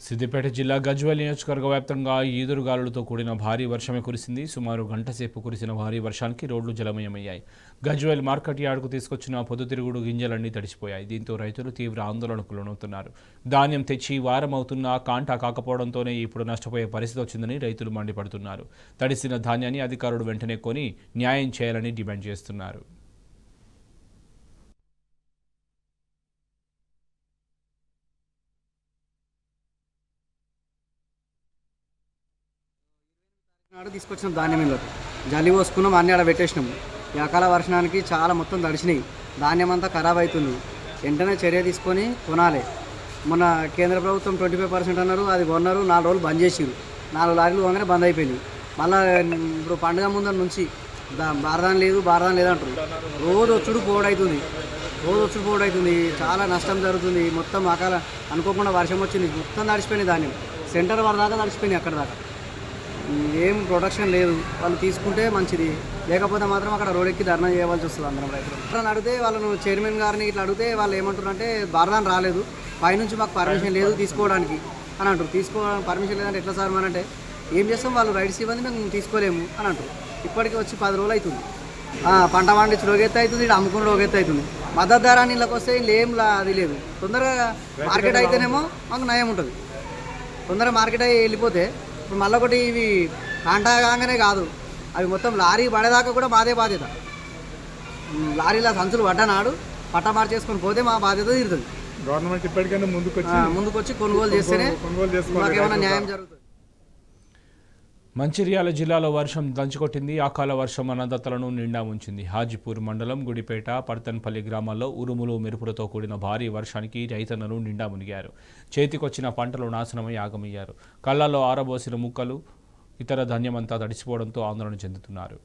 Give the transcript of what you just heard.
సిద్దిపేట జిల్లా గజ్వేల్ నియోజకవర్గ వ్యాప్తంగా ఈదురుగాలులతో కూడిన భారీ వర్షమే కురిసింది. సుమారు గంట సేపు కురిసిన భారీ వర్షానికి రోడ్లు జలమయమయ్యాయి. గజ్వేల్ మార్కెట్ యార్డుకు తీసుకొచ్చిన పొద్దుతిరుగుడు గింజలన్నీ తడిసిపోయాయి. దీంతో రైతులు తీవ్ర ఆందోళనకు లోనవుతున్నారు. ధాన్యం తెచ్చి వారం అవుతున్నా కాంటా కాకపోవడంతోనే ఇప్పుడు నష్టపోయే పరిస్థితి వచ్చిందని రైతులు మండిపడుతున్నారు. తడిసిన ధాన్యాన్ని అధికారులు వెంటనే కొని న్యాయం చేయాలని డిమాండ్ చేస్తున్నారు. నాడు తీసుకొచ్చిన ధాన్యం ఇళ్ళకు జల్లి పోసుకున్నాం, అన్నీ ఆడ పెట్టేసినాము. ఈ అకాల వర్షానికి చాలా మొత్తం తడిసినాయి, ధాన్యం అంతా ఖరాబ్ అవుతుంది. వెంటనే చర్య తీసుకొని కొనాలి. మొన్న కేంద్ర ప్రభుత్వం 25% అన్నారు, అది కొన్నారు. 4 రోజులు బంద్ చేసిరు. 4 లారీలు పోగానే బంద్ అయిపోయింది. మళ్ళీ ఇప్పుడు పండుగ ముందర నుంచి బారదాన్ లేదంటారు. రోజు వచ్చుడు పోవడం అవుతుంది. చాలా నష్టం జరుగుతుంది. మొత్తం అకాల అనుకోకుండా వర్షం వచ్చింది, మొత్తం తడిసిపోయింది ధాన్యం. సెంటర్ వారి దాకా తడిసిపోయింది. అక్కడ దాకా ఏం ప్రొడక్షన్ లేదు. వాళ్ళు తీసుకుంటే మంచిది, లేకపోతే మాత్రం అక్కడ రోడ్ ఎక్కి ధర్నా చేయవలసి వస్తుంది. అందరం రైతులు అడిగితే వాళ్ళను చైర్మన్ గారిని ఇట్లా అడిగితే వాళ్ళు ఏమంటారంటే బారదాన్ రాలేదు, పైనుంచి మాకు పర్మిషన్ లేదు తీసుకోవడానికి అని అంటారు. పర్మిషన్ లేదంటే ఎట్లా సార్ అంటే ఏం చేస్తాం, వాళ్ళు రైడ్స్ ఇవ్వండి మేము తీసుకోలేము అని అంటారు. ఇప్పటికీ వచ్చి 10 రోజులు అవుతుంది. పంట పండించి లోగెత్తి అవుతుంది, ఇక్కడ అమ్ముకుని లోగెత్తి అవుతుంది. మద్దతు ధర నీళ్ళకి వస్తే ఏం అది లేదు. తొందరగా మార్కెట్ అయితేనేమో మాకు నయం ఉంటుంది. తొందరగా మార్కెట్ అయ్యి వెళ్ళిపోతే ఇప్పుడు మళ్ళీ ఒకటి ఇవి కాంటా కాగానే కాదు, అవి మొత్తం లారీ పడేదాకా కూడా మాదే బాధ్యత. లారీల సంచులు పడ్డనాడు పట్ట మార్చేసుకొని పోతే మా బాధ్యత తీరుతుంది. గవర్నమెంట్ ఇప్పటికైనా ముందుకొచ్చి కొనుగోలు చేస్తేనే మాకేమైనా న్యాయం జరుగుతుంది. మంచిర్యాల జిల్లాలో వర్షం దంచుకొట్టింది. అకాల వర్షం అన్నదాతలను నిండా ఉంచింది. హాజీపూర్ మండలం గుడిపేట, పర్తన్పల్లి గ్రామాల్లో ఉరుములు మెరుపులతో కూడిన భారీ వర్షానికి రైతన్నలు నిండా మునిగారు. చేతికొచ్చిన పంటలు నాశనమై ఆగమయ్యారు. కళ్ళల్లో ఆరబోసిన ముక్కలు, ఇతర ధాన్యమంతా తడిసిపోవడంతో ఆందోళన చెందుతున్నారు.